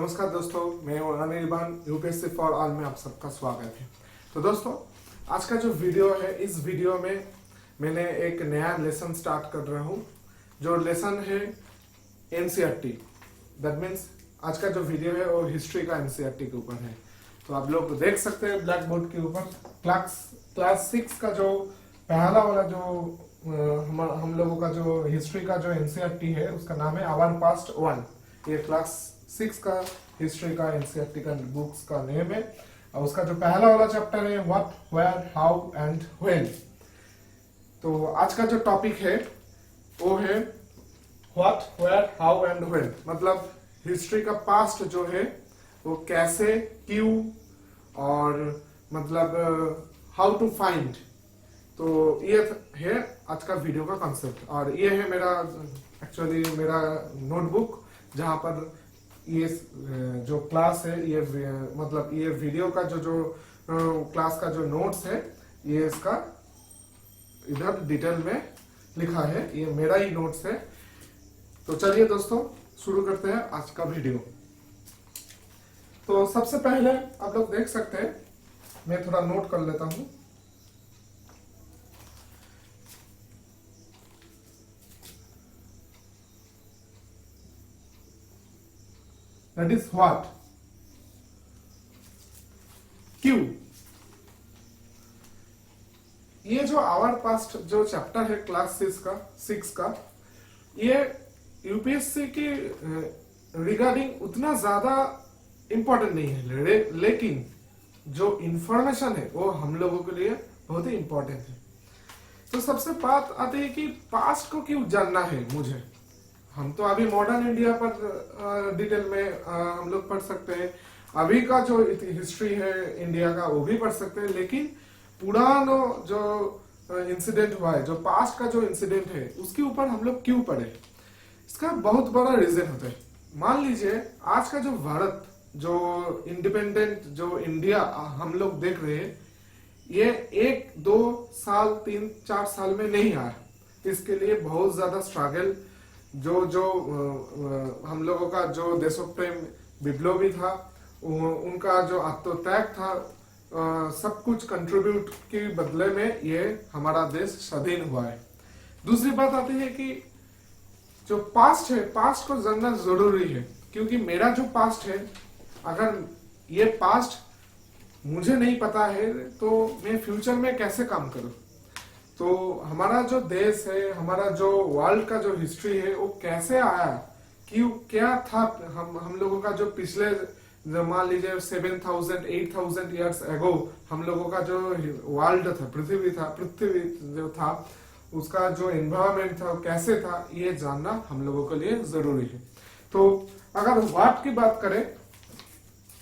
नमस्कार दोस्तों, मैं अनिर्बान यूपीएससी फॉर ऑल में आप सबका स्वागत है। तो दोस्तों, आज का जो वीडियो है, इस वीडियो में मैंने एक नया लेसन स्टार्ट कर रहा हूँ। जो लेसन है एनसीईआरटी, दैट मीन्स आज का जो वीडियो है वो हिस्ट्री का एनसीईआरटी के ऊपर है। तो आप लोग देख सकते हैं ब्लैक बोर्ड के ऊपर क्लास 6 का जो पहला वाला जो हम लोगों का जो हिस्ट्री का जो एनसीईआरटी है उसका नाम है आवर पास्ट 1। ये क्लास 6 का हिस्ट्री का एनसीईआरटी का बुक्स का नेम है और उसका जो पहला वाला चैप्टर है what, where, how and when. तो आज का जो टॉपिक है वो है what, where, how and when. मतलब हिस्ट्री का पास्ट जो है वो कैसे, क्यों और मतलब हाउ टू फाइंड। तो ये है आज का वीडियो का कॉन्सेप्ट और ये है मेरा एक्चुअली मेरा नोटबुक, जहां पर ये जो क्लास है ये मतलब ये वीडियो का जो क्लास का जो नोट्स है ये इसका इधर डिटेल में लिखा है, ये मेरा ही नोट्स है। तो चलिए दोस्तों शुरू करते हैं आज का वीडियो। तो सबसे पहले आप लोग देख सकते हैं, मैं थोड़ा नोट कर लेता हूं। That is what, क्यों। ये जो आवर पास्ट जो चैप्टर है क्लास 6 का ये यूपीएससी की रिगार्डिंग उतना ज्यादा इंपॉर्टेंट नहीं है, लेकिन जो इंफॉर्मेशन है वो हम लोगों के लिए बहुत ही इंपॉर्टेंट है। तो सबसे बात आती है कि पास्ट को क्यों जानना है मुझे। हम तो अभी मॉडर्न इंडिया पर डिटेल में हम लोग पढ़ सकते हैं, अभी का जो हिस्ट्री है इंडिया का वो भी पढ़ सकते हैं, लेकिन पुराना जो इंसिडेंट हुआ है, जो पास्ट का जो इंसिडेंट है उसके ऊपर हम लोग क्यों पढ़े, इसका बहुत बड़ा रीजन होता है। मान लीजिए आज का जो भारत, जो इंडिपेंडेंट जो इंडिया हम लोग देख रहे हैं, ये 1, 2 साल 3, 4 साल में नहीं आया। इसके लिए बहुत ज्यादा स्ट्रगल, जो हम लोगों का जो देशप्रेम विप्लवी था, उनका जो आत्मत्याग था, सब कुछ कंट्रीब्यूट के बदले में ये हमारा देश स्वाधीन हुआ है। दूसरी बात आती है कि जो पास्ट है, पास्ट को जानना जरूरी है, क्योंकि मेरा जो पास्ट है, अगर ये पास्ट मुझे नहीं पता है तो मैं फ्यूचर में कैसे काम करूं। तो हमारा जो देश है, हमारा जो वर्ल्ड का जो हिस्ट्री है वो कैसे आया, क्यों, क्या था, हम लोगों का जो पिछले मान लीजिए 7,000 8,000 ईयर्स एगो हम लोगों का जो वर्ल्ड था, पृथ्वी जो था, उसका जो एनवायरमेंट था कैसे था, ये जानना हम लोगों के लिए जरूरी है। तो अगर व्हाट की बात करें,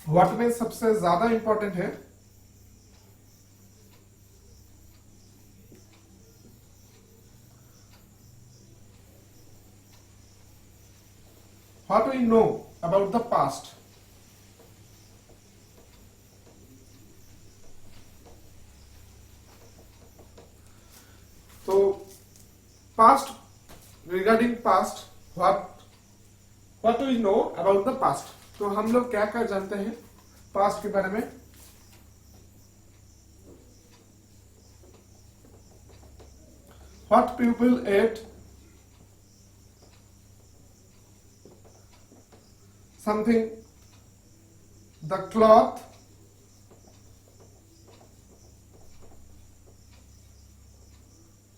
व्हाट में सबसे ज्यादा इंपॉर्टेंट है what we know about the past। तो past, regarding past, what we know about the past. तो हम लोग क्या क्या जानते हैं पास्ट के बारे में। What people at, something, the cloth,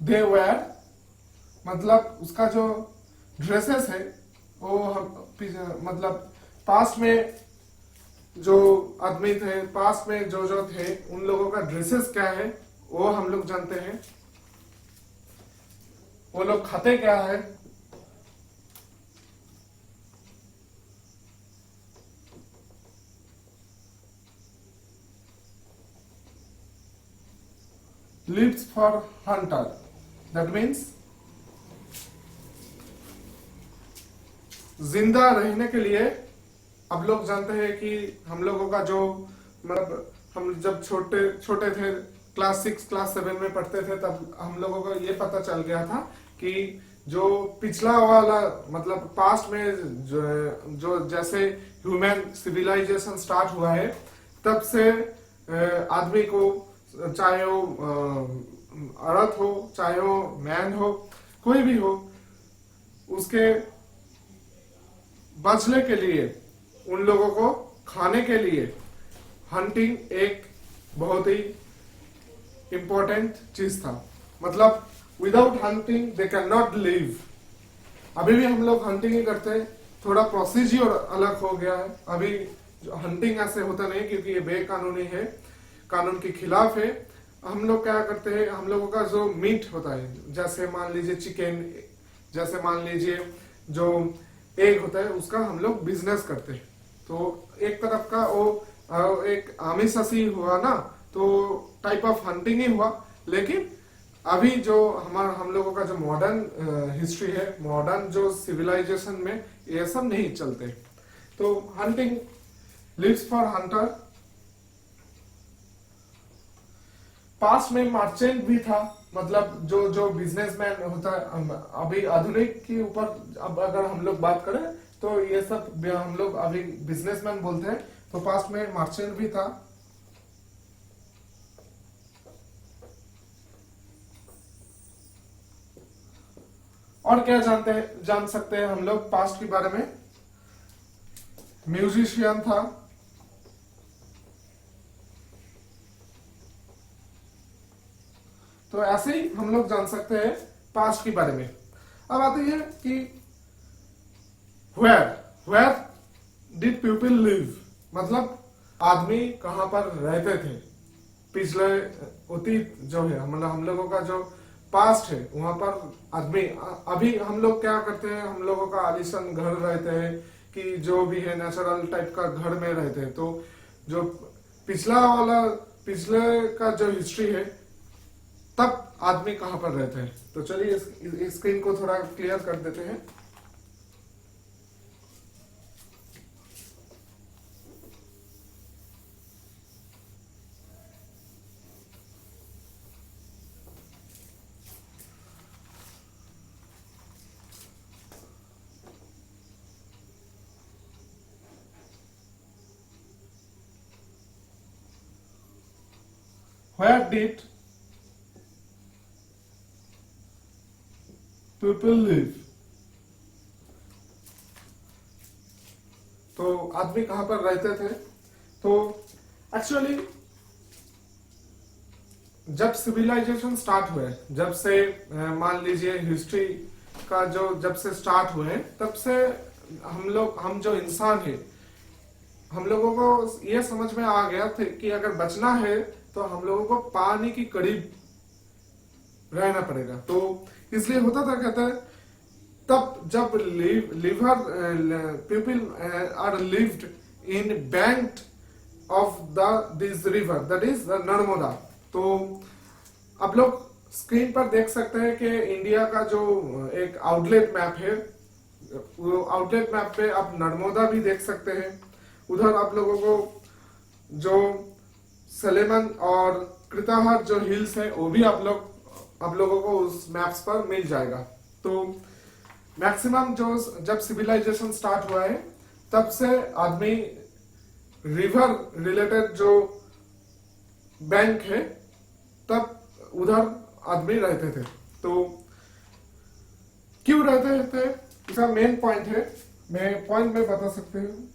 they wear, मतलब उसका जो ड्रेसेस है वो मतलब पास्ट में जो आदमी थे, पास्ट में जो थे, उन लोगों का ड्रेसेस क्या है वो हम लोग जानते हैं। वो लोग खाते क्या है, lives for hunter, that means जिंदा रहने के लिए। अब लोग जानते हैं कि हम लोगों का जो मतलब हम जब छोटे थे, क्लास 6 क्लास 7 में पढ़ते थे, तब हम लोगों को ये पता चल गया था कि जो पिछला वाला मतलब पास्ट में जो जैसे ह्यूमन सिविलाइजेशन स्टार्ट हुआ है तब से आदमी को चाहे वो औरत हो चाहे वो मैन हो कोई भी हो उसके बचने के लिए उन लोगों को खाने के लिए हंटिंग एक बहुत ही इंपॉर्टेंट चीज था। मतलब without hunting they can not live. अभी भी हम लोग हंटिंग ही करते हैं, थोड़ा प्रोसीजर अलग हो गया है। अभी हंटिंग ऐसे होता नहीं क्योंकि ये बेकानूनी है, कानून के खिलाफ है। हम लोग क्या करते हैं, हम लोगों का जो मीट होता है जैसे मान लीजिए चिकन, जैसे मान लीजिए जो एग होता है उसका हम लोग बिजनेस करते हैं। तो एक तरफ का वो एक आमिषी हुआ ना, तो टाइप ऑफ हंटिंग ही हुआ। लेकिन अभी जो हम लोगों का जो मॉडर्न हिस्ट्री है, मॉडर्न जो सिविलाइजेशन में ये सब नहीं चलते। तो hunting lives for hunter. Past में मर्चेंट भी था, मतलब जो जो बिजनेसमैन होता है। अभी आधुनिक के ऊपर अब अगर हम लोग बात करें तो ये सब हम लोग अभी बिजनेसमैन बोलते हैं। तो पास्ट में मर्चेंट भी था। और क्या जान सकते हैं हम लोग पास्ट के बारे में। म्यूजिशियन था, तो ऐसे ही हम लोग जान सकते हैं पास्ट के बारे में। अब आती है कि वेयर डिड पीपल लिव, मतलब आदमी कहां पर रहते थे। पिछले अतीत जो है हम लोगों का जो पास्ट है वहां पर आदमी, अभी हम लोग क्या करते हैं, हम लोगों का आलिशान घर रहते हैं कि जो भी है नेचुरल टाइप का घर में रहते हैं। तो जो पिछले का जो हिस्ट्री है तब आदमी कहां पर रहते हैं। तो चलिए इस स्क्रीन को थोड़ा क्लियर कर देते हैं। Where did people live? तो आदमी कहां पर रहते थे। तो एक्चुअली जब सिविलाइजेशन स्टार्ट हुए, जब से मान लीजिए हिस्ट्री का जो जब से स्टार्ट हुए तब से हम जो इंसान है हम लोगों को यह समझ में आ गया था कि अगर बचना है तो हम लोगों को पानी की करीब रहना पड़ेगा। तो इसलिए होता था, कहता है तब जब people are lived in bank of this river that is the Narmada. तो आप लोग स्क्रीन पर देख सकते हैं कि इंडिया का जो एक आउटलेट मैप है, वो आउटलेट मैप पे आप नर्मदा भी देख सकते हैं। उधर आप लोगों को जो सलेमन और कृताहार जो हिल्स है वो भी आप लोगों को उस मैप्स पर मिल जाएगा। तो मैक्सिमम जो जब सिविलाइजेशन स्टार्ट हुआ है तब से आदमी रिवर रिलेटेड जो बैंक है तब उधर आदमी रहते थे। तो क्यों रहते थे इसका मेन पॉइंट है, मैं पॉइंट में बता सकते हूँ।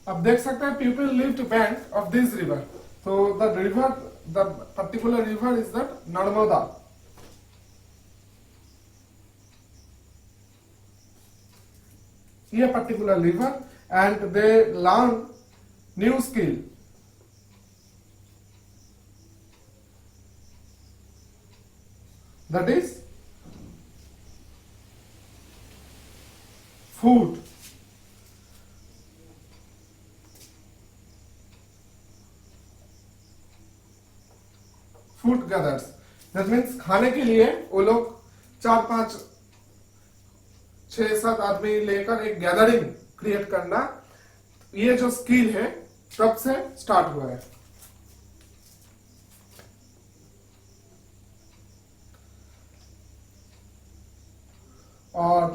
अब देख सकते हैं people lived bank of this river. तो the particular river is that Narmada. ये particular river and they learn new skill. That is food. Food gathers, that means खाने के लिए वो लोग 4 5 6 7 आदमी लेकर एक गैदरिंग क्रिएट करना, ये जो स्किल है तब से स्टार्ट हुआ है। और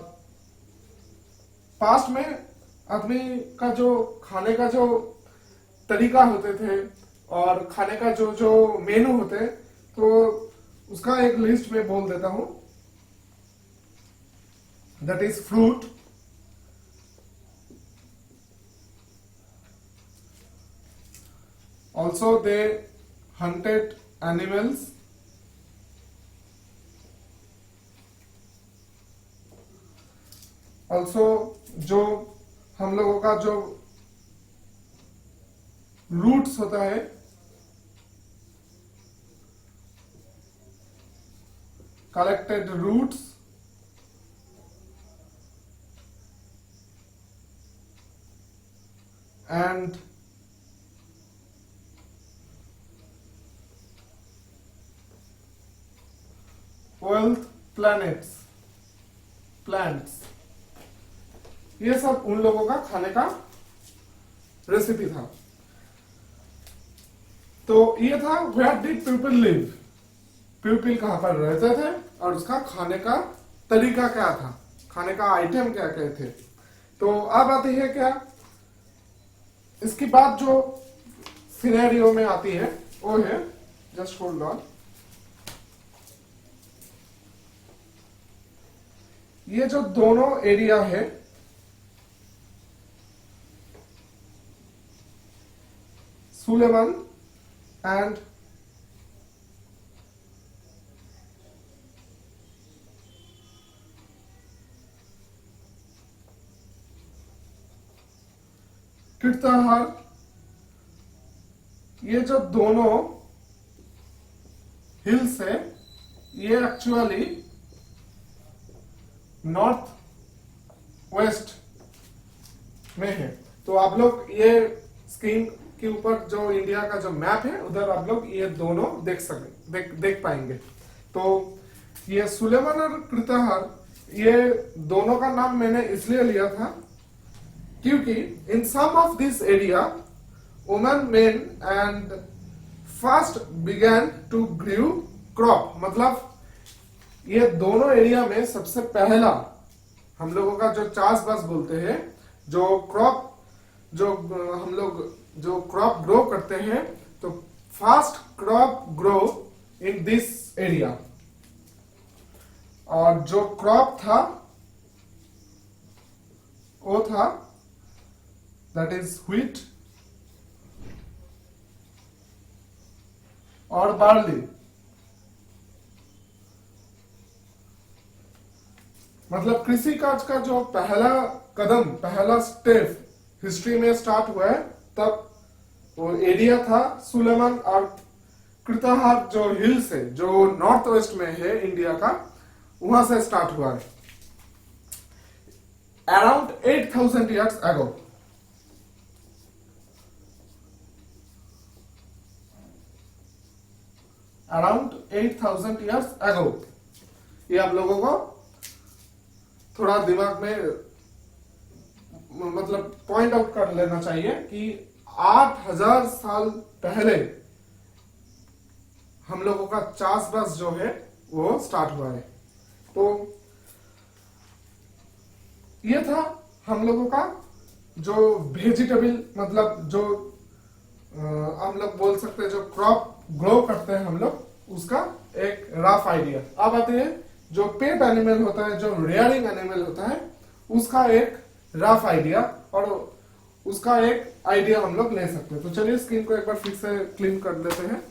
पास्ट में आदमी का जो खाने का जो तरीका होते थे और खाने का जो जो मेनू होते, तो उसका एक लिस्ट में बोल देता हूं। That is fruit, also they hunted animals, also जो हम लोगों का जो रूट्स होता है, collected roots, and wealth planets, plants, ये सब उन लोगों का खाने का रेसिपी था। तो ये था where did people live, people कहां पर रहते थे और उसका खाने का तरीका क्या था, खाने का आइटम क्या क्या थे। तो अब आती है क्या, इसकी बात जो सिनेरियो में आती है वो है, जस्ट होल्ड ऑन, ये जो दोनों एरिया है, सुलेमान एंड कीर्तनहार, ये जो दोनों हिल्स है ये एक्चुअली नॉर्थ वेस्ट में है। तो आप लोग ये स्क्रीन के ऊपर जो इंडिया का जो मैप है उधर आप लोग ये दोनों देख पाएंगे। तो ये सुलेमान और कृतहार, ये दोनों का नाम मैंने इसलिए लिया था क्योंकि in some of this area women men and first began to grow crop, मतलब ये दोनों एरिया में सबसे पहला हम लोगों का जो चाषबास बोलते हैं, जो क्रॉप, जो हम लोग जो क्रॉप ग्रो करते हैं, तो fast crop grow in this area. और जो क्रॉप था वो था दैट इज व्हीट और बार्ली। मतलब कृषि कार्य का जो पहला कदम, पहला स्टेप हिस्ट्री में स्टार्ट हुआ है, तब वो एरिया था सुलेमान और कृतहार जो हिल्स है, जो नॉर्थ वेस्ट में है इंडिया का, वहां से स्टार्ट हुआ है around 8000 years ago. Around 8000 years ago. ये आप लोगों को थोड़ा दिमाग में मतलब पॉइंट आउट कर लेना चाहिए कि 8000 साल पहले हम लोगों का चाषबास जो है वो स्टार्ट हुआ है। तो ये था हम लोगों का जो वेजिटेबल, मतलब जो हम लोग बोल सकते हैं जो क्रॉप ग्रो करते हैं हम लोग, उसका एक रफ आइडिया। अब आते हैं जो पेट एनिमल होता है, जो रेयरिंग एनिमल होता है, उसका एक रफ आइडिया और उसका एक आइडिया हम लोग ले सकते हैं। तो चलिए स्क्रीन को एक बार फिर से क्लीन कर देते हैं।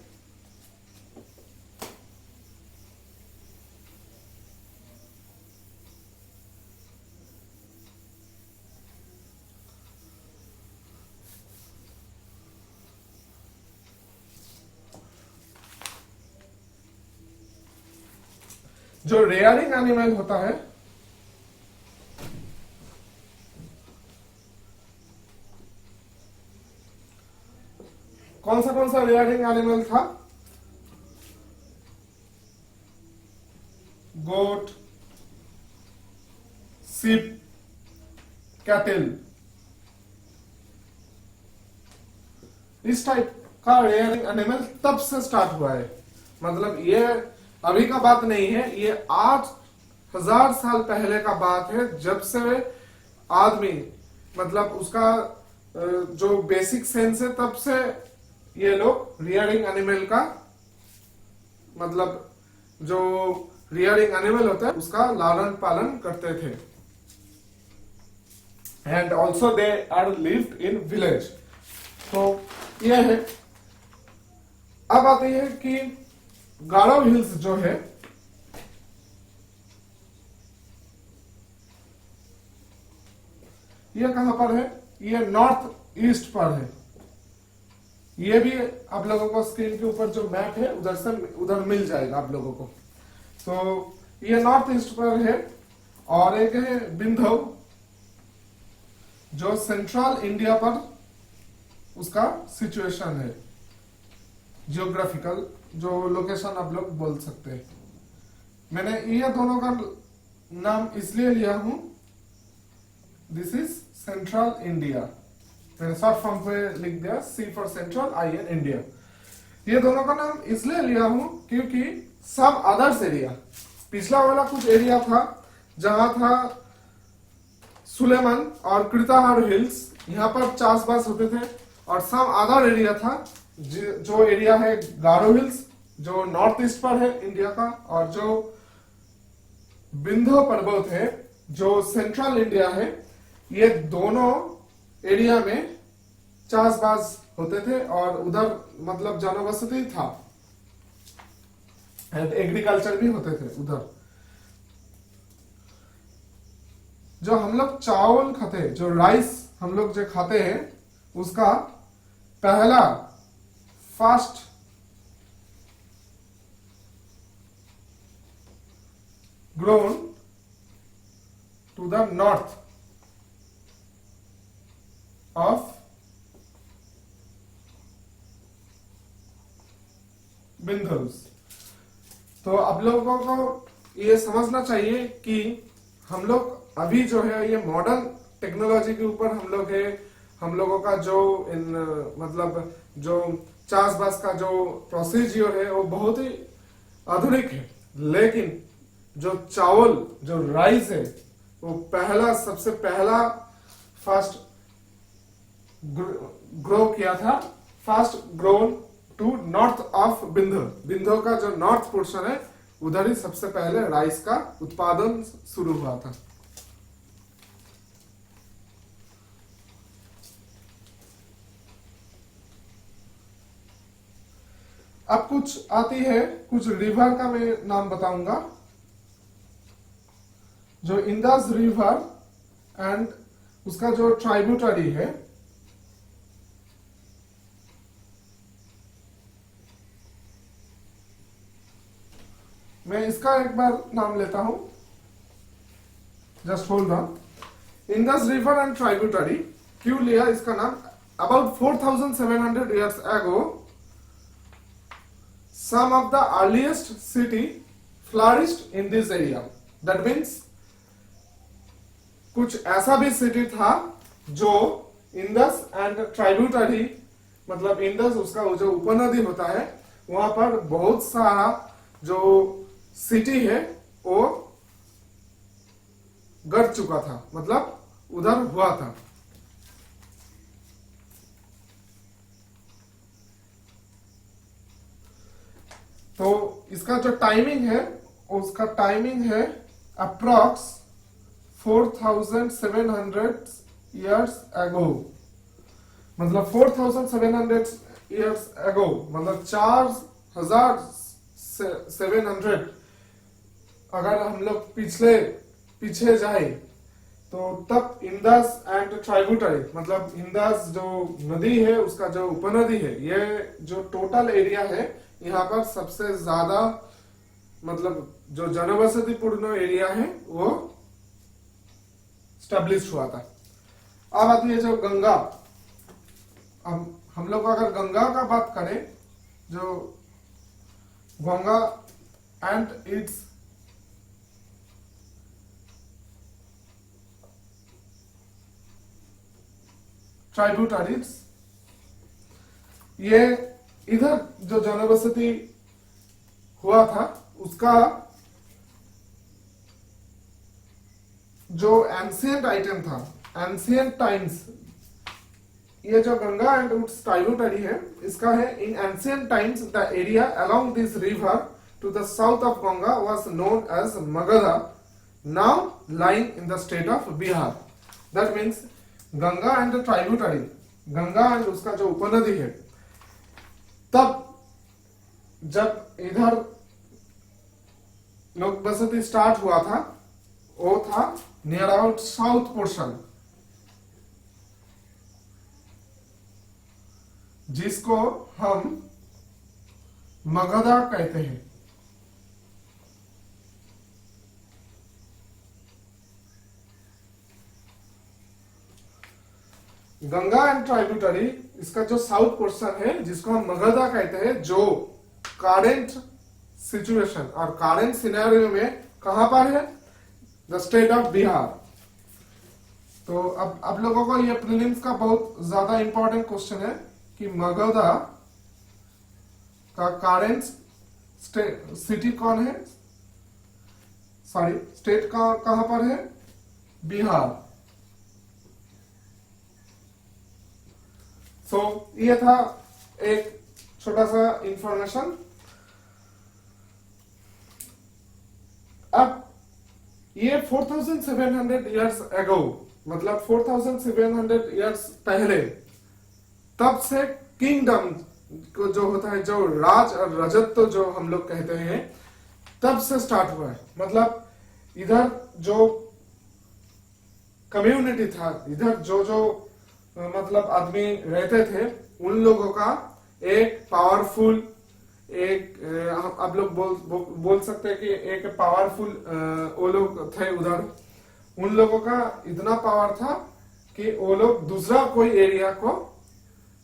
जो रेयरिंग एनिमल होता है, कौन सा रेयरिंग एनिमल था? गोट, sheep, कैटल, इस टाइप का रेयरिंग एनिमल तब से स्टार्ट हुआ है। मतलब ये अभी का बात नहीं है, ये 8,000 साल पहले का बात है, जब से आदमी मतलब उसका जो बेसिक सेंस है तब से ये लोग रियरिंग एनिमल का मतलब जो रियरिंग एनिमल होता है उसका लालन पालन करते थे। And also they are lived in village. तो यह है। अब आती है कि गारो हिल्स जो है, ये कहां पर है? ये नॉर्थ ईस्ट पर है। ये भी आप लोगों को स्क्रीन के ऊपर जो मैप है उधर मिल जाएगा आप लोगों को। तो ये नॉर्थ ईस्ट पर है। और एक है बिंधव, जो सेंट्रल इंडिया पर उसका सिचुएशन है, जियोग्राफिकल जो लोकेशन आप लोग बोल सकते हैं। मैंने ये दोनों का नाम इसलिए लिया हूं, दिस इज सेंट्रल इंडिया, मैंने शॉर्ट फॉर्म पे लिख दिया C for central, I N India. ये दोनों का नाम इसलिए लिया हूं क्योंकि सब अदर्स एरिया, पिछला वाला कुछ एरिया था जहां था सुलेमान और कृताहार हिल्स, यहाँ पर चाषबास होते थे। और सम अदर एरिया था जो एरिया है गारो हिल्स, जो नॉर्थ ईस्ट पर है इंडिया का, और जो विंध्य पर्वत है जो सेंट्रल इंडिया है। ये दोनों एरिया में चाषबास होते थे और उधर मतलब जनवसति था, एग्रीकल्चर भी होते थे उधर। जो हम लोग चावल खाते हैं, जो राइस हम लोग जो खाते हैं, उसका पहला first grown to the north of Vindhyas. तो आप लोगों को ये समझना चाहिए कि हम लोग अभी जो है ये मॉडर्न टेक्नोलॉजी के ऊपर हम लोगों का जो मतलब जो चाषबास का जो प्रोसीजर है वो बहुत ही आधुनिक है। लेकिन जो चावल, जो राइस है, वो सबसे पहला फर्स्ट ग्रो किया था, first grown to north of Vindhya का जो नॉर्थ पोर्शन है उधर ही सबसे पहले राइस का उत्पादन शुरू हुआ था। अब कुछ आती है, कुछ रिवर का मैं नाम बताऊंगा, जो इंडस रिवर एंड उसका जो ट्राइब्यूटरी है। मैं इसका एक बार नाम लेता हूं, just hold on. Indus river and tributary क्यों लिया इसका नाम? About 4700 years ago, some of the earliest city flourished in this area. That means कुछ ऐसा भी सिटी था जो इंडस एंड ट्राइब्यूटरी, मतलब इंडस उसका जो उपनदी होता है, वहां पर बहुत सारा जो सिटी है वो गढ़ चुका था, मतलब उधर हुआ था। तो इसका जो टाइमिंग है, उसका टाइमिंग है अप्रॉक्स 4700 years ago। मतलब 4700 years ago मतलब 4700 अगर हम लोग पीछे जाए तो तब इंडस एंड ट्राइब्यूटरी, मतलब इंडस जो नदी है उसका जो उपनदी है, ये जो टोटल एरिया है यहाँ पर सबसे ज्यादा मतलब जो जनवसतिपूर्ण एरिया है वो स्टेब्लिश हुआ था। अब आती है जो गंगा। हम लोग अगर गंगा का बात करें, जो गंगा एंड इट्स ट्राइब्यूटरीज, ये इधर जो जनवसति हुआ था उसका जो एंशियंट आइटम था, एंशियंट टाइम्स, ये जो गंगा एंड इट्स ट्राइब्यूटरी है इसका है, in ancient times the area along this river to the south of Ganga was known as Magadha, now lying in the state of Bihar. That means Ganga and the tributary, Ganga and उसका जो उपनदी है, तब जब इधर लोक बसती स्टार्ट हुआ था वो था नियर अबाउट साउथ पोर्शन, जिसको हम मगधा कहते हैं। गंगा एंड ट्राइब्यूटरी, इसका जो साउथ पोर्शन है जिसको हम मगधा कहते हैं, जो करेंट सिचुएशन और करेंट सिनेरियो में कहां पर है, द स्टेट ऑफ बिहार। तो अब आप लोगों को ये प्रीलिम्स का बहुत ज्यादा इंपॉर्टेंट क्वेश्चन है कि मगधा का करेंट सिटी कौन है, सॉरी स्टेट का कहां पर है, बिहार। सो ये था एक छोटा सा इंफॉर्मेशन। अब ये 4700 इयर्स अगो, मतलब 4700 इयर्स पहले, तब से किंगडम को जो होता है, जो राज और राजत्व जो हम लोग कहते हैं, तब से स्टार्ट हुआ है। मतलब इधर जो कम्युनिटी था, इधर जो जो मतलब आदमी रहते थे, उन लोगों का एक पावरफुल, एक आप लोग बोल सकते हैं कि एक पावरफुल वो लोग थे उधर। उन लोगों का इतना पावर था कि वो लोग दूसरा कोई एरिया को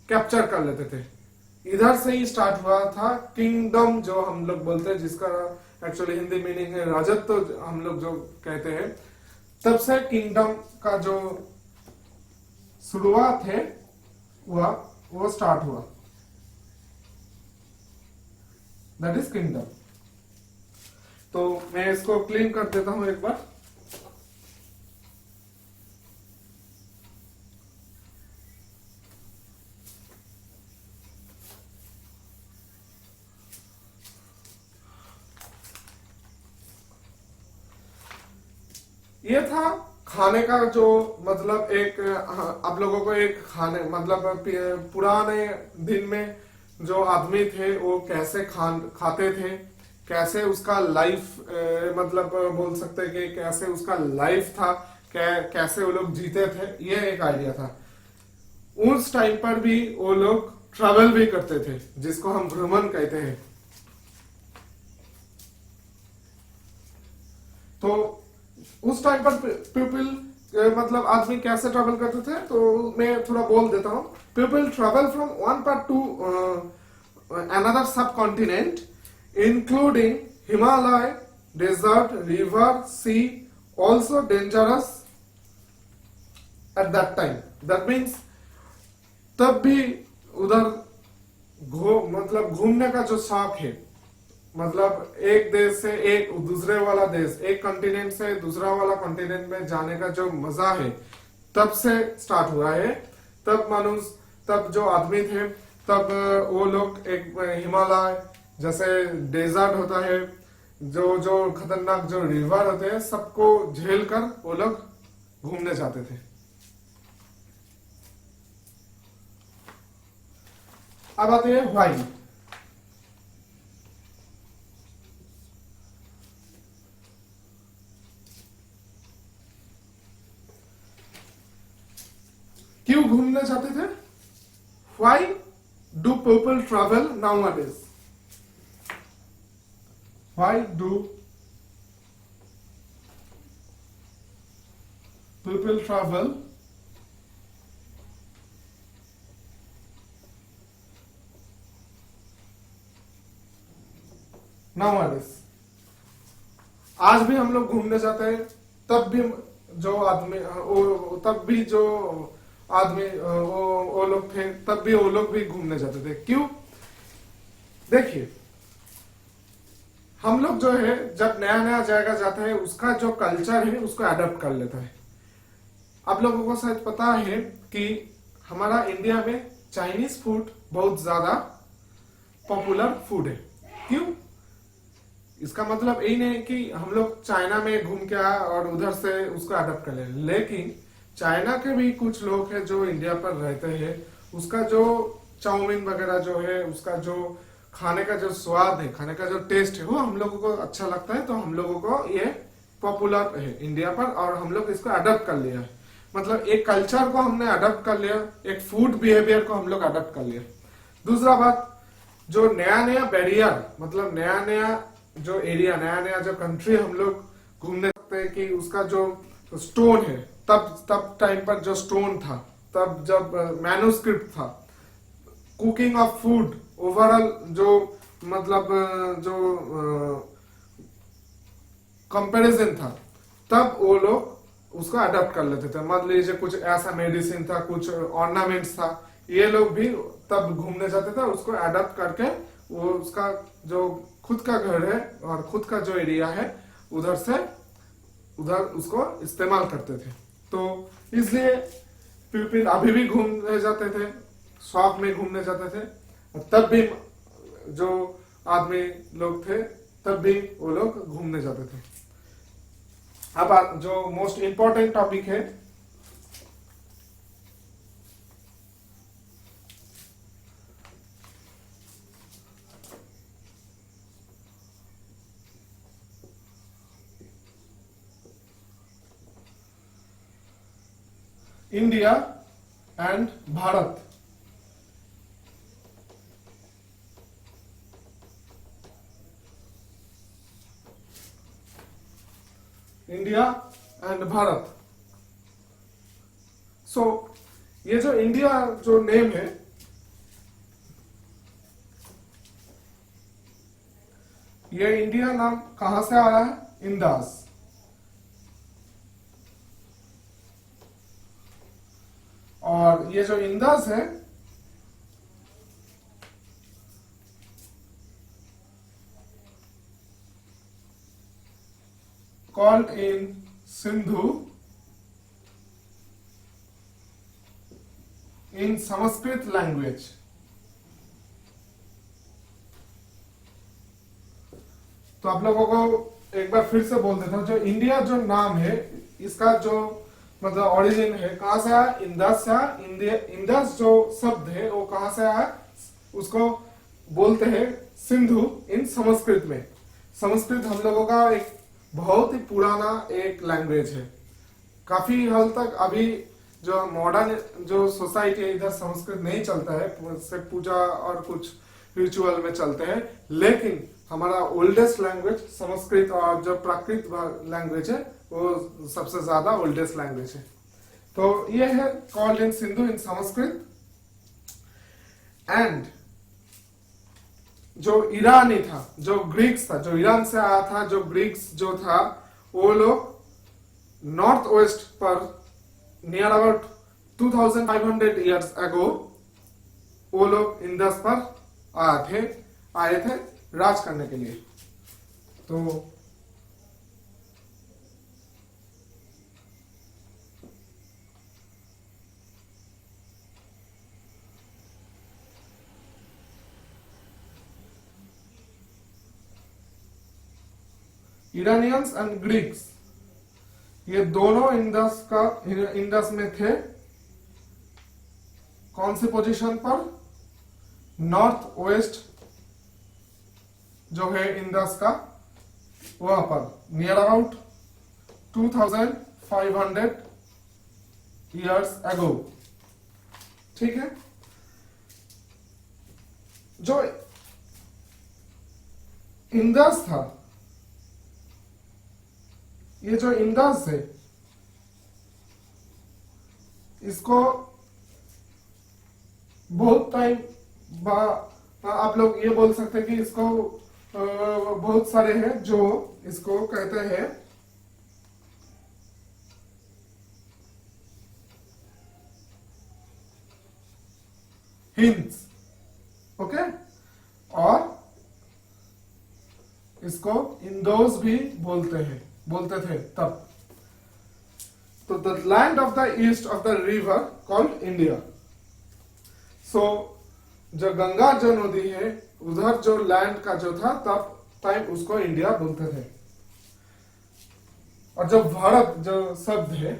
कैप्चर कर लेते थे। इधर से ही स्टार्ट हुआ था किंगडम, जो हम लोग बोलते हैं, जिसका एक्चुअली हिंदी मीनिंग है राजत्व, हम लोग जो कहते हैं। तब से किंगडम का जो शुरुआत है वो स्टार्ट हुआ, दैट इज किंगडम। तो मैं इसको क्लीन कर देता हूं एक बार। ये था खाने का जो, मतलब एक आप लोगों को एक खाने, मतलब पुराने दिन में जो आदमी थे वो कैसे खाते थे, कैसे उसका लाइफ, मतलब बोल सकते हैं कि कैसे उसका लाइफ था, कैसे वो लोग जीते थे, ये एक आइडिया था। उस टाइम पर भी वो लोग ट्रैवल भी करते थे, जिसको हम भ्रमण कहते हैं। तो उस टाइम पर पीपल, मतलब आदमी कैसे ट्रैवल करते थे, तो मैं थोड़ा बोल देता हूं। People travel from one part to another subcontinent, including Himalaya, desert, river, sea, also dangerous at that time. That means तब भी उधर मतलब घूमने का जो शौक है, मतलब एक देश से एक दूसरे वाला देश, एक कॉन्टिनेंट से दूसरा वाला कॉन्टिनेंट में जाने का जो मजा है, तब से स्टार्ट हुआ है। तब मनुष्य, तब जो आदमी थे, तब वो लोग एक हिमालय जैसे डेजर्ट होता है, जो जो खतरनाक जो रिवर होते हैं, सबको झेल कर वो लोग घूमने जाते थे। अब आते हैं व्हाई। क्यों घूमने जाते थे? Why do people travel nowadays? Why do people travel nowadays. आज भी हम लोग घूमने जाते हैं, तब भी जो आदमी तब भी जो आदमी वो लोग थे, तब भी वो लोग भी घूमने जाते थे। क्यों? देखिए, हम लोग जो है जब नया नया जगह जाता है, उसका जो कल्चर है उसको अडॉप्ट कर लेता है। आप लोगों को शायद पता है कि हमारा इंडिया में चाइनीज फूड बहुत ज्यादा पॉपुलर फूड है। क्यों? इसका मतलब यही नहीं कि हम लोग चाइना में घूम के आए और उधर से उसको अडॉप्ट कर ले, लेकिन चाइना के भी कुछ लोग हैं जो इंडिया पर रहते हैं, उसका जो चाउमीन वगैरह जो है, उसका जो खाने का जो स्वाद है, खाने का जो टेस्ट है, वो हम लोगों को अच्छा लगता है। तो हम लोगों को ये पॉपुलर है इंडिया पर और हम लोग इसको अडॉप्ट कर लिया है। मतलब एक कल्चर को हमने अडॉप्ट कर लिया, एक फूड बिहेवियर को हम लोग अडॉप्ट कर लिया। दूसरा बात, जो नया नया बैरियर, मतलब नया नया जो एरिया, नया नया जो कंट्री हम लोग घूमने सकते हैं कि उसका जो स्टोन है, तब टाइम पर जो स्टोन था, तब जब मैन्युस्क्रिप्ट था, कुकिंग ऑफ फूड, ओवरऑल जो मतलब जो कंपैरिजन था, तब वो लोग उसको अडॉप्ट कर लेते थे। मान लीजिए कुछ ऐसा मेडिसिन था, कुछ ऑर्नामेंट्स था, ये लोग भी तब घूमने जाते थे, उसको अडॉप्ट करके वो उसका जो खुद का घर है और खुद का जो एरिया है, उधर से उधर उसको इस्तेमाल करते थे। तो इसलिए पीपल अभी भी घूमने जाते थे, शौक में घूमने जाते थे। तब भी जो आदमी लोग थे, तब भी वो लोग घूमने जाते थे। अब जो मोस्ट इंपॉर्टेंट टॉपिक है, India and Bharat. India and Bharat. So ये जो इंडिया जो नेम है, ये इंडिया नाम कहां से आया है? इंडस। और ये जो इंडस है, called in Sindhu in Sanskrit language। तो आप लोगों को एक बार फिर से बोल देता हूं, जो इंडिया जो नाम है, इसका जो मतलब ओरिजिन है, कहां से आया? इंडस से आया। इंडस जो शब्द है वो कहां से आया? उसको बोलते हैं सिंधु इन संस्कृत में। संस्कृत हम लोगों का एक बहुत ही पुराना एक लैंग्वेज है। काफी हद तक अभी जो मॉडर्न जो सोसाइटी है, इधर संस्कृत नहीं चलता है, सिर्फ पूजा और कुछ रिचुअल में चलते हैं, लेकिन हमारा ओल्डेस्ट लैंग्वेज संस्कृत और जो प्राकृत लैंग्वेज है वो सबसे ज्यादा ओल्डेस्ट लैंग्वेज है। तो ये है called in Sindhu in Sanskrit. And जो ईरानी था, जो ग्रीक्स था, जो ईरान से आया था, जो ग्रीक्स जो था, वो लोग नॉर्थ वेस्ट पर नियर अबाउट 2500 इयर्स अगो वो लोग इंडस पर आए थे राज करने के लिए। तो ईरानियंस एंड ग्रीक्स ये दोनों इंडस में थे। कौन सी पोजीशन पर? नॉर्थ वेस्ट जो है इंडस का, वहां पर नियर अबाउट 2500 इयर्स अगो। ठीक है। जो इंडस था ये जो इंडस है इसको बहुत टाइम आप लोग ये बोल सकते हैं कि इसको बहुत सारे हैं जो इसको कहते हैं हिंस, ओके, और इसको इंडोज भी बोलते थे तब। तो the land of the east of the river called India. So जो गंगा जो नदी है उधर जो लैंड का जो था तब टाइम उसको इंडिया बोलते थे। और जो भारत जो शब्द है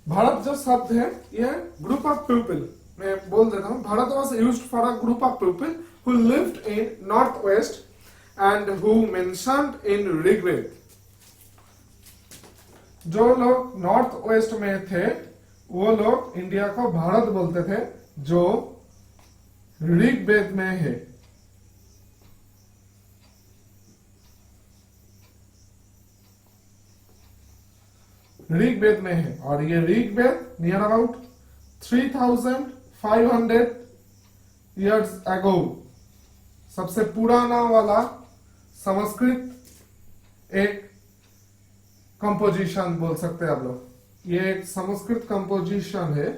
भारत जो शब्द है ये ग्रुप ऑफ पीपल, मैं बोल देता हूं, Bharat was used for a group of people who lived in north west and who mentioned in Rigveda. जो लोग नॉर्थ वेस्ट में थे वो लोग इंडिया को भारत बोलते थे, जो ऋग्वेद में है। ऋग्वेद में है, और ये Rigveda near about 3500 years ago सबसे पुराना वाला संस्कृत एक कंपोजिशन बोल सकते हैं आप लोग। ये एक संस्कृत कंपोजिशन है।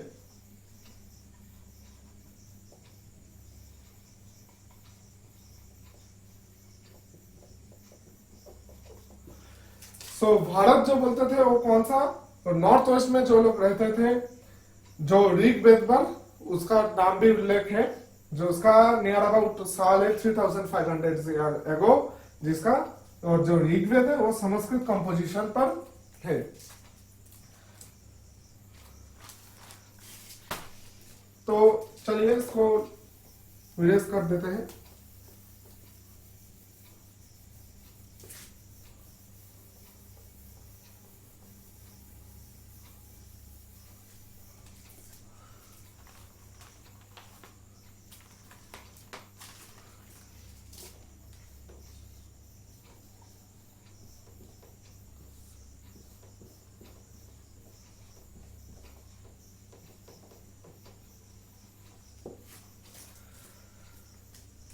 सो भारत जो बोलते थे वो कौन सा, तो नॉर्थ वेस्ट में जो लोग रहते थे, जो ऋग्वेद पर उसका नाम भी उल्लेख है, जो उसका नियर अबाउट साल है 3500 ईयर एगो, जिसका और जो ऋग्वेद है वो संस्कृत कंपोजिशन पर है। तो चलिए इसको इरेज कर देते हैं।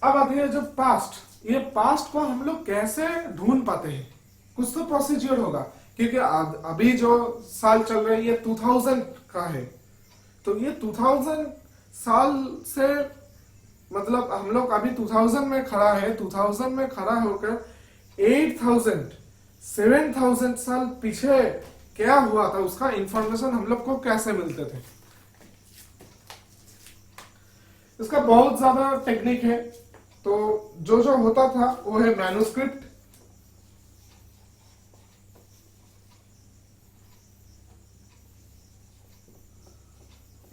अब आती है जो पास्ट, ये पास्ट को हम लोग कैसे ढूंढ पाते हैं, कुछ तो प्रोसीजर होगा, क्योंकि अभी जो साल चल रहा है ये 2000 का है, तो ये 2000 साल से मतलब हम लोग अभी 2000 में खड़ा है, 2000 में खड़ा होकर 8000 7000 साल पीछे क्या हुआ था उसका इंफॉर्मेशन हम लोग को कैसे मिलते थे। इसका बहुत ज्यादा टेक्निक है। तो जो होता था वो है मैन्युस्क्रिप्ट,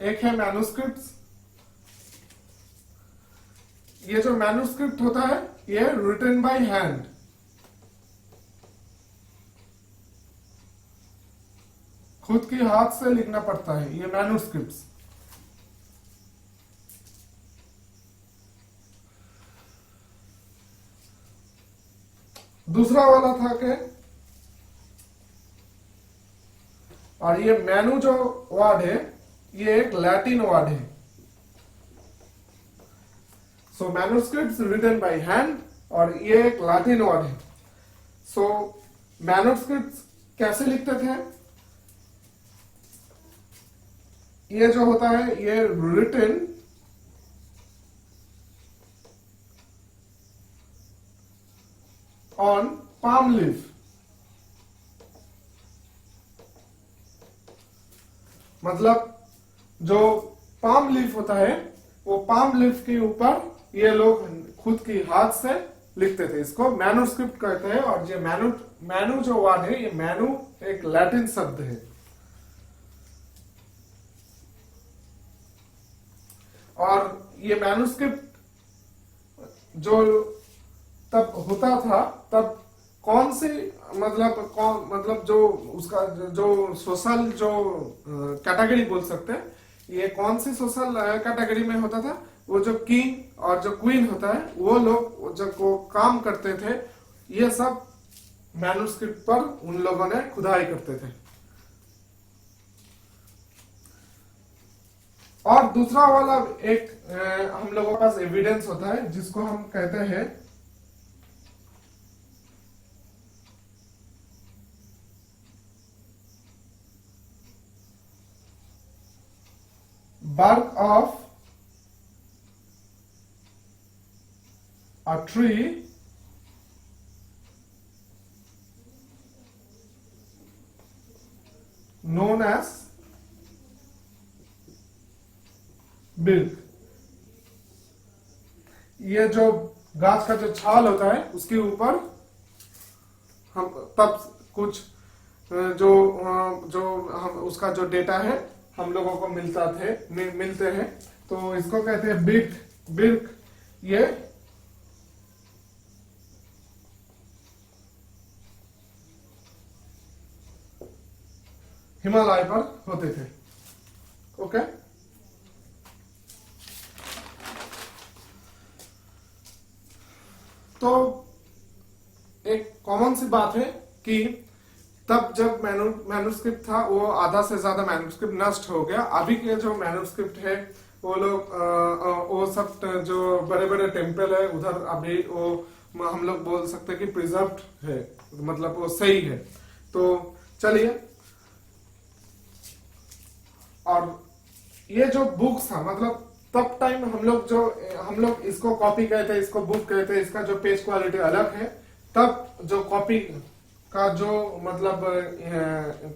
एक है मैन्युस्क्रिप्ट। ये जो मैन्युस्क्रिप्ट होता है ये रिटन बाय हैंड, खुद के हाथ से लिखना पड़ता है, ये मैन्युस्क्रिप्ट। दूसरा वाला था कि, और ये मैनु जो वर्ड है ये एक लैटिन वर्ड है। सो मैन्युस्क्रिप्ट्स रिटन बाय हैंड, और ये एक लैटिन वर्ड है। सो मैन्युस्क्रिप्ट्स कैसे लिखते थे, ये जो होता है ये रिटन ऑन पाम लीफ, मतलब जो पाम लीफ होता है वो पाम लीफ के ऊपर ये लोग खुद की हाथ से लिखते थे, इसको मैन्युस्क्रिप्ट कहते हैं। और ये मैनु जो वर्ड है ये मैनु एक लैटिन शब्द है। और ये मैन्युस्क्रिप्ट जो तब होता था, तब कौन सी मतलब जो उसका जो सोशल जो कैटेगरी बोल सकते हैं, ये कौन सी सोशल कैटेगरी में होता था, वो जो किंग और जो क्वीन होता है वो लोग जब वो काम करते थे, ये सब मैन्युस्क्रिप्ट पर उन लोगों ने खुदाई करते थे। और दूसरा वाला एक हम लोगों के पास एविडेंस होता है जिसको हम कहते हैं bark of a tree known as bilk। ये जो गाछ का जो छाल होता है उसके ऊपर हम तब कुछ जो हम उसका जो डेटा है हम लोगों को मिलते हैं, तो इसको कहते हैं बिल्क। ये हिमालय पर होते थे। ओके, तो एक कॉमन सी बात है कि तब जब मैन्युस्क्रिप्ट था वो आधा से ज्यादा मैन्युस्क्रिप्ट नष्ट हो गया। अभी के जो मैन्युस्क्रिप्ट है वो लोग वो सब जो बड़े बड़े टेम्पल है उधर अभी वो हम लोग बोल सकते हैं कि प्रिजर्व्ड है, मतलब वो सही है। तो चलिए, और ये जो बुक्स था मतलब तब टाइम हम लोग इसको कॉपी कहते हैं, इसको बुक कहते हैं, इसका जो पेज क्वालिटी अलग है। तब जो कॉपी का जो मतलब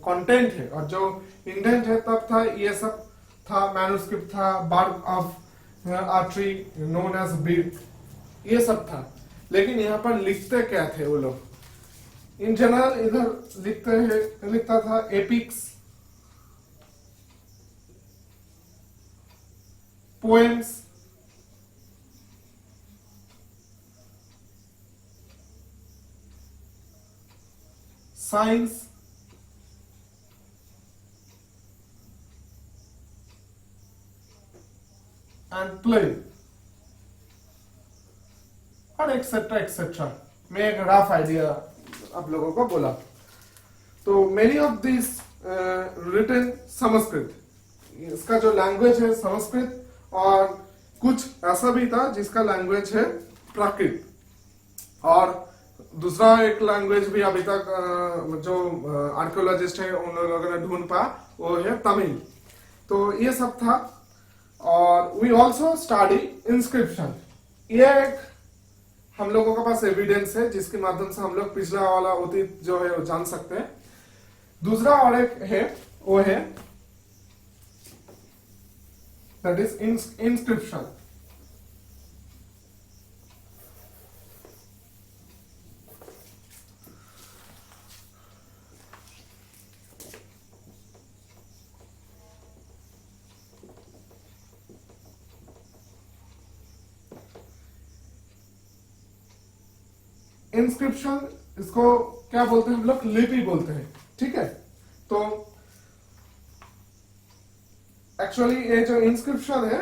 कंटेंट है और जो इंटेंट है तब था, ये सब था, मैन्युस्क्रिप्ट था, bark of a tree known as बिल्क, ये सब था। लेकिन यहाँ पर लिखते क्या थे वो लोग? इन जनरल इधर लिखता था epics, poems, science, and play, और एक्सेट्रा एक्सेट्रा। मैं एक रफ आइडिया आप लोगों को बोला। तो many of this written Sanskrit, इसका जो लैंग्वेज है संस्कृत, और कुछ ऐसा भी था जिसका लैंग्वेज है प्राकृत, और दूसरा एक लैंग्वेज भी अभी तक जो आर्कियोलॉजिस्ट है उन लोगों ने ढूंढ पा, वो है तमिल। तो ये सब था। और वी ऑल्सो स्टडी इंस्क्रिप्शन, ये एक हम लोगों के पास एविडेंस है जिसके माध्यम से हम लोग पिछला वाला अतीत जो है वो जान सकते हैं। दूसरा और एक है वो है that is inscription। इंस्क्रिप्शन इसको क्या बोलते हैं हम लोग? लिपि बोलते हैं, ठीक है। तो एक्चुअली ये जो इंस्क्रिप्शन है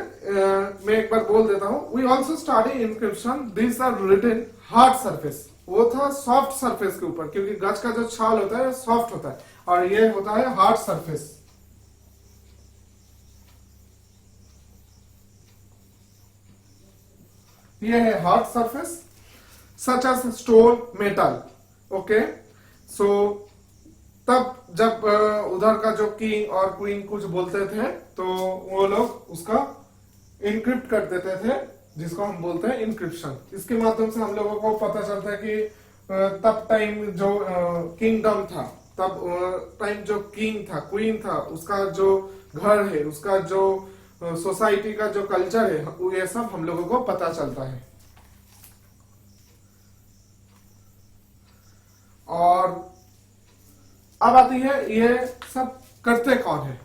मैं एक बार बोल देता हूं। We also study inscription, this are written hard surface, वो था सॉफ्ट सरफेस के ऊपर, क्योंकि गज का जो छाल होता है सॉफ्ट होता है और ये होता है हार्ड सरफेस। ये है hard surface such as stone, metal. Okay, so तब जब उधर का जो किंग और क्वीन कुछ बोलते थे तो वो लोग उसका इनक्रिप्ट कर देते थे, जिसको हम बोलते हैं इनक्रिप्शन। इसके माध्यम से हम लोगों को पता चलता है कि तब टाइम जो किंगडम था, तब टाइम जो किंग था, क्वीन था, उसका जो घर है, उसका जो सोसाइटी का जो कल्चर है, ये सब हम लोगों को पता चलता है। और अब आती है ये सब करते कौन है?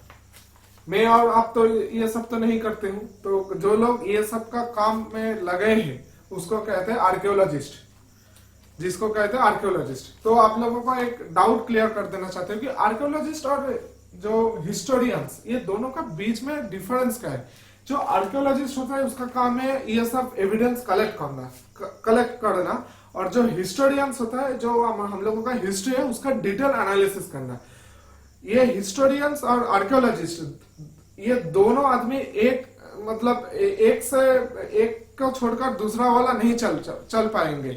मैं और आप तो ये सब तो नहीं करते हूं। तो जो लोग ये सब का काम में लगे हैं उसको कहते हैं आर्कियोलॉजिस्ट। जिसको कहते हैं आर्कियोलॉजिस्ट। तो आप लोगों को एक डाउट क्लियर कर देना चाहते हैं कि आर्कियोलॉजिस्ट और जो हिस्टोरियंस, ये दोनों का बीच में डिफरेंस क्या है। जो आर्कियोलॉजिस्ट होता है उसका काम है ये सब एविडेंस कलेक्ट करना, और जो हिस्टोरियंस होता है, जो हम लोगों का हिस्ट्री है, उसका डिटेल एनालिसिस करना। ये हिस्टोरियंस और आर्कियोलॉजिस्ट ये दोनों आदमी एक मतलब एक से एक को छोड़कर दूसरा वाला नहीं चल पाएंगे।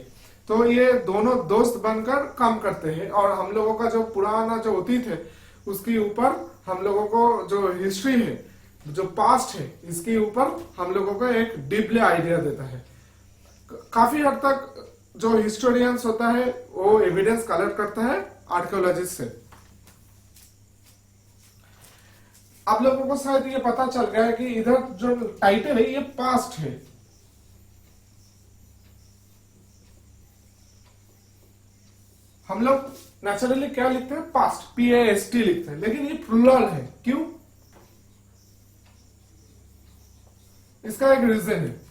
तो ये दोनों दोस्त बनकर काम करते हैं, और हम लोगों का जो पुराना जो अतीत है उसके ऊपर हम लोगों को जो हिस्ट्री है, जो पास्ट है, इसके ऊपर हम लोगों को एक डीपली आइडिया देता है। काफी हद तक जो हिस्टोरियंस होता है वो एविडेंस कलेक्ट करता है आर्कियोलॉजिस्ट से। आप लोगों को शायद ये पता चल गया है कि इधर जो टाइटल है ये पास्ट है। हम लोग नेचुरली क्या लिखते हैं, पास्ट, PAST लिखते हैं, लेकिन ये प्लूरल है। क्यों? इसका एक रीजन है।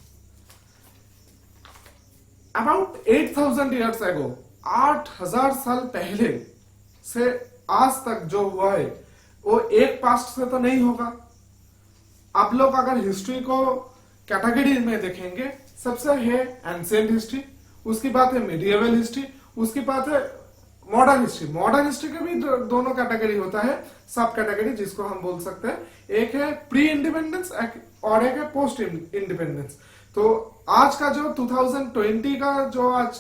अबाउट 8000 ईयर्स एगो, 8000 साल पहले से आज तक जो हुआ है वो एक पास्ट से तो नहीं होगा। आप लोग अगर हिस्ट्री को कैटेगरी में देखेंगे, सबसे है एंशिएंट हिस्ट्री, उसकी बात है मिडिएवल हिस्ट्री, उसकी बात है मॉडर्न हिस्ट्री। मॉडर्न हिस्ट्री का भी दोनों कैटेगरी होता है, सब कैटेगरी जिसको हम बोल सकते हैं। एक है प्री इंडिपेंडेंस और एक है पोस्ट इंडिपेंडेंस। तो आज का जो 2020 का जो आज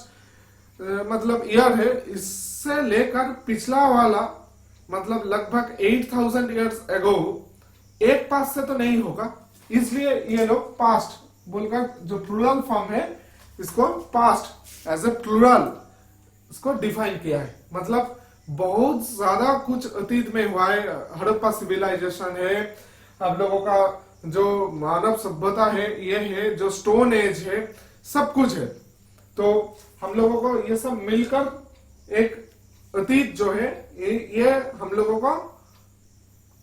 मतलब ईयर है, इससे लेकर पिछला वाला मतलब लगभग 8000 ईयर्स एगो एक पास्ट से तो नहीं होगा। इसलिए ये लोग पास्ट बोलकर जो प्लूरल फॉर्म है इसको पास्ट एज ए प्लूरल इसको डिफाइन किया है। मतलब बहुत ज्यादा कुछ अतीत में हुआ है। हड़प्पा सिविलाइजेशन है, हम लोगों का जो मानव सभ्यता है ये है, जो स्टोन एज है, सब कुछ है। तो हम लोगों को ये सब मिलकर एक अतीत जो है ये हम लोगों को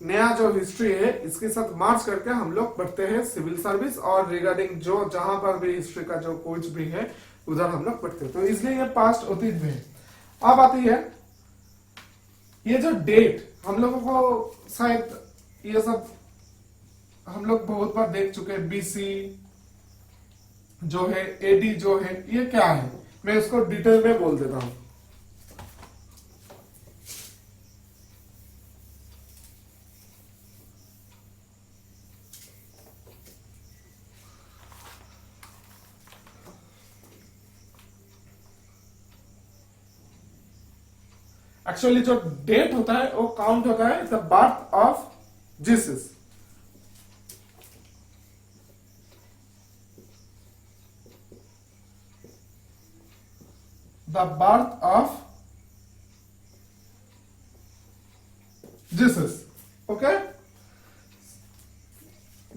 नया जो हिस्ट्री है इसके साथ मार्च करके हम लोग बढ़ते हैं सिविल सर्विस और रिगार्डिंग जो जहां पर भी हिस्ट्री का जो कुछ भी है उधर हम लोग बढ़ते हैं। तो इसलिए ये पास्ट अतीत में है। अब आती है ये जो डेट, हम लोगों को शायद ये सब हम लोग बहुत बार देख चुके हैं। BC जो है, AD जो है, ये क्या है, मैं इसको डिटेल में बोल देता हूं। एक्चुअली जो डेट होता है वो काउंट होता है the birth of Jesus. The birth of Jesus, okay,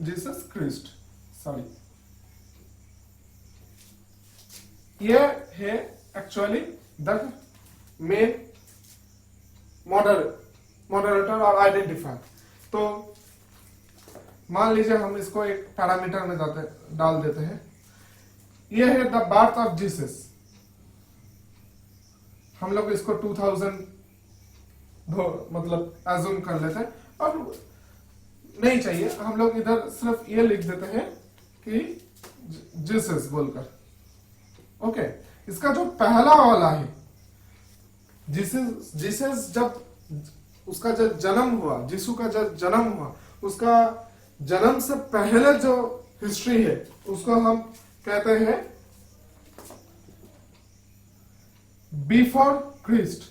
Jesus Christ, sorry. ये है एक्चुअली द मेन मॉडरेटर और आइडेंटिफायर। तो मान लीजिए हम इसको एक पैरामीटर में डाल देते हैं। ये है द बर्थ ऑफ जीसस। हम लोग इसको 2000 मतलब एज्यूम कर लेते हैं, और नहीं चाहिए, हम लोग इधर सिर्फ ये लिख देते हैं कि जीसस बोलकर, ओके। इसका जो पहला वाला है जीसस, जब उसका जब जन्म हुआ, यीशु का जब जन्म हुआ, उसका जन्म से पहले जो हिस्ट्री है उसको हम कहते हैं before Christ.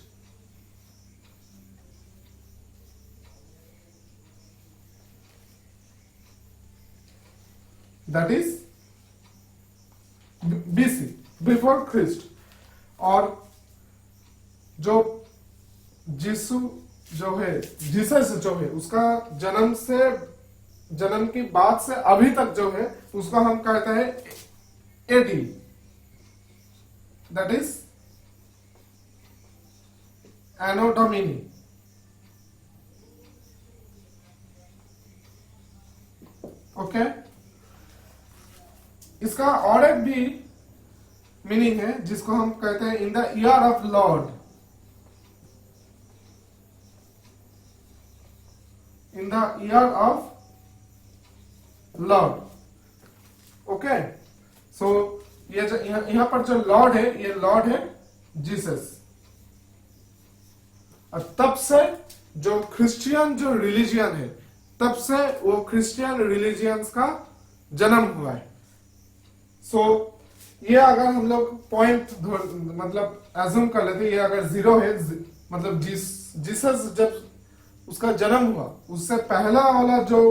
That is BC, before Christ. और जो यीशु जो है, जीसस जो है, उसका जन्म की बाद से अभी तक जो है उसको हम कहते हैं AD, that is anno domini. Okay, इसका और एक भी मीनिंग है जिसको हम कहते हैं in the year of Lord, in the year of Lord. Okay, so ये जो यहां पर जो लॉर्ड है, ये लॉर्ड है जीसस। और तब से जो क्रिश्चियन जो रिलीजियन है, तब से वो क्रिश्चियन रिलीजियंस का जन्म हुआ है। सो ये अगर हम लोग पॉइंट मतलब एज्यूम कर लेते, ये अगर जीरो है, मतलब जीसस जब उसका जन्म हुआ, उससे पहला वाला जो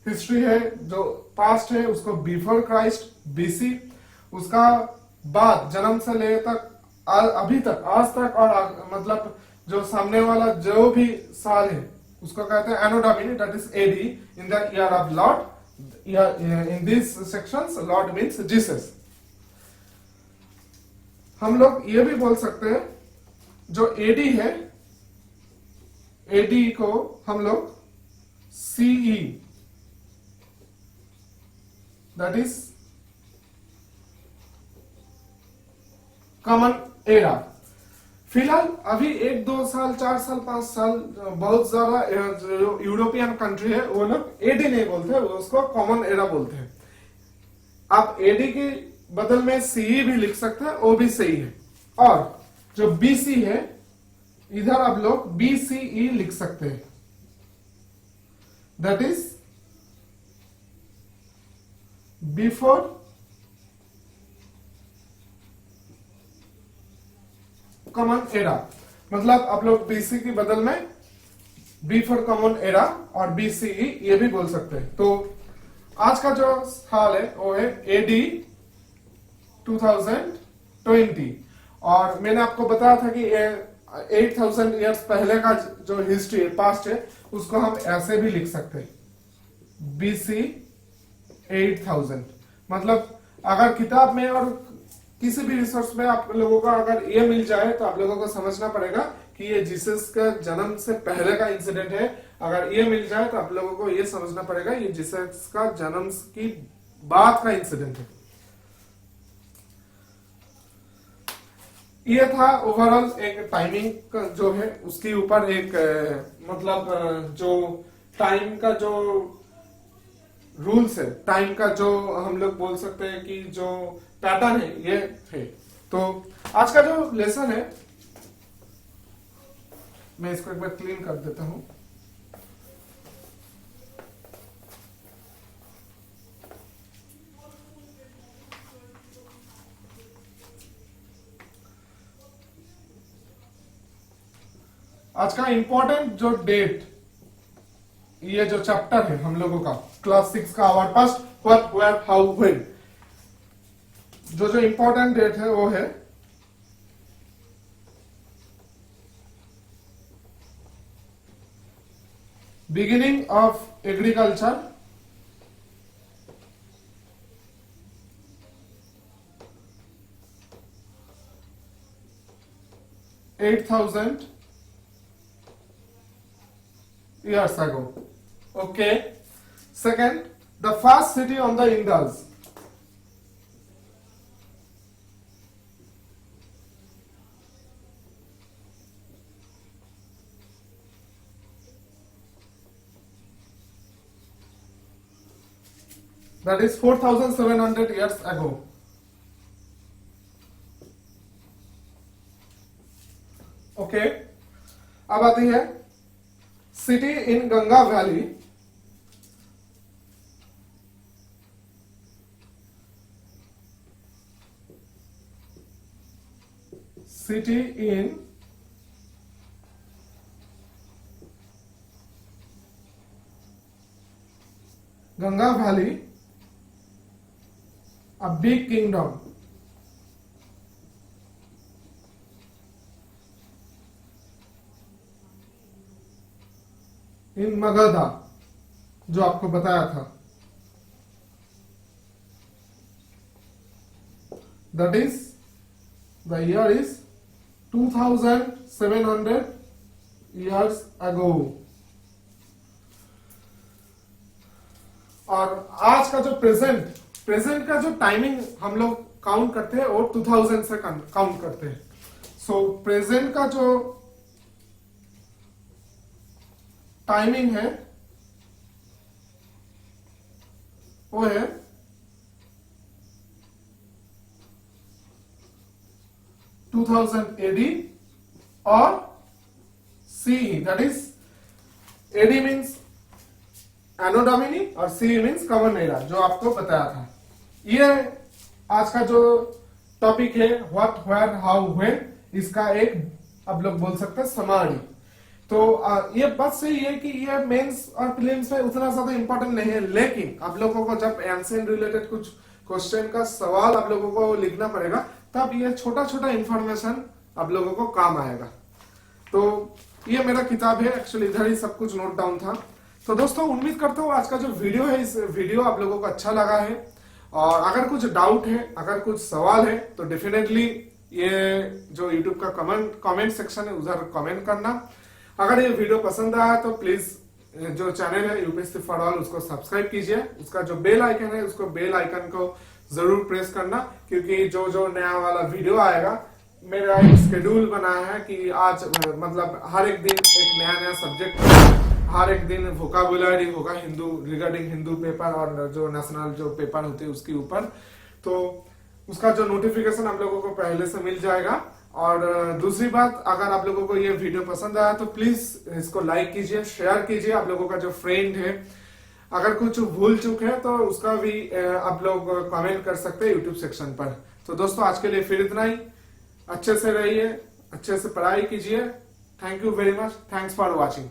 हिस्ट्री है, जो पास्ट है, उसको बिफोर क्राइस्ट, बीसी। उसका बाद जन्म से ले तक अभी तक, आज तक, और मतलब जो सामने वाला जो भी साल है उसको कहते हैं anno domini, that is AD, in the year of Lord. In this sections Lord means Jesus. हम लोग ये भी बोल सकते हैं जो एडी है, एडी को हम लोग CE, that is common era. फिलहाल अभी 1-2 साल, 4 साल, 5 साल बहुत ज्यादा जो यूरोपियन कंट्री है वो लोग एडी नहीं बोलते, वो उसको कॉमन एरा बोलते हैं। आप एडी के बदल में सीई भी लिख सकते हैं, वो भी सही है। और जो बीसी है, इधर आप लोग बीसीई लिख सकते हैं, that is before common era. मतलब आप लोग बीसी के बदल में बिफोर कॉमन एरा और बीसीई ये भी बोल सकते हैं। तो आज का जो साल है वो है एडी 2020। और मैंने आपको बताया था कि 8000 ईयर्स पहले का जो हिस्ट्री है, पास्ट है, उसको हम ऐसे भी लिख सकते हैं, बीसी 8000। मतलब अगर किताब में और किसी भी रिसोर्स में आप लोगों का अगर ये मिल जाए तो आप लोगों को समझना पड़ेगा कि ये जीसस का जन्म से पहले का इंसिडेंट है। अगर ये मिल जाए तो आप लोगों को ये समझना पड़ेगा ये जीसस का जन्म की बाद का इंसिडेंट है। ये था ओवरऑल एक टाइमिंग जो है उसके ऊपर एक मतलब जो टाइम का जो रूल्स है, टाइम का जो हम लोग बोल सकते हैं कि जो पैटर्न है, ये है। तो आज का जो लेसन है, मैं इसको एक बार क्लीन कर देता हूं। आज का इंपॉर्टेंट जो डेट, ये जो चैप्टर है हम लोगों का क्लास 6 का our past, what, where, how, when, जो इंपॉर्टेंट डेट है वो है beginning of agriculture, $8,000 years ago. Okay. Second, the first city on the Indus. That is 4700 years ago. Okay. अब आती है city in Ganga valley, city in Ganga valley, a big kingdom. इन मगधा, जो आपको बताया था, that is the year is 2700 years ago. और आज का जो प्रेजेंट का जो टाइमिंग हम लोग काउंट करते हैं और 2000 से काउंट करते हैं। सो प्रेजेंट का जो टाइमिंग है वो है 2000 AD और CE, that is AD means anno domini और CE मीन्स कॉमन एरा, जो आपको बताया था। ये आज का जो टॉपिक है व्हाट वेयर हाउ व्हेन, इसका एक आप लोग बोल सकते हैं समरी। तो ये बात सही है कि ये मेंस और प्रीलिम्स में उतना ज्यादा इंपॉर्टेंट नहीं है, लेकिन आप लोगों को जब एंशिएंट रिलेटेड कुछ क्वेश्चन का सवाल आप लोगों को लिखना पड़ेगा, तब ये छोटा छोटा इंफॉर्मेशन आप लोगों को काम आएगा। तो ये मेरा किताब है, एक्चुअली इधर ही सब कुछ नोट डाउन था। तो दोस्तों उम्मीद करता हूँ आज का जो वीडियो है, इस वीडियो आप लोगों को अच्छा लगा है। और अगर कुछ डाउट है, अगर कुछ सवाल है, तो डेफिनेटली ये जो यूट्यूब का कमेंट सेक्शन है उधर कमेंट करना। अगर ये वीडियो पसंद आया तो प्लीज जो चैनल है यूपीएससी फॉर ऑल उसको सब्सक्राइब कीजिए। उसका जो बेल आइकन है उसको बेल आइकन को जरूर प्रेस करना, क्योंकि जो जो नया वाला वीडियो आएगा, मेरा एक शेड्यूल बना है कि आज मतलब हर एक दिन एक नया नया सब्जेक्ट, हर एक दिन वोकाबुलरी होगा हिंदू, रिगार्डिंग हिंदू पेपर और जो नेशनल जो पेपर होते हैं उसके ऊपर। तो उसका जो नोटिफिकेशन आप लोगों को पहले से मिल जाएगा। और दूसरी बात, अगर आप लोगों को ये वीडियो पसंद आया तो प्लीज इसको लाइक कीजिए, शेयर कीजिए। आप लोगों का जो फ्रेंड है, अगर कुछ भूल चूक है तो उसका भी आप लोग कमेंट कर सकते हैं यूट्यूब सेक्शन पर। तो दोस्तों आज के लिए फिर इतना ही। अच्छे से रहिए, अच्छे से पढ़ाई कीजिए। Thank you very much, thanks for watching.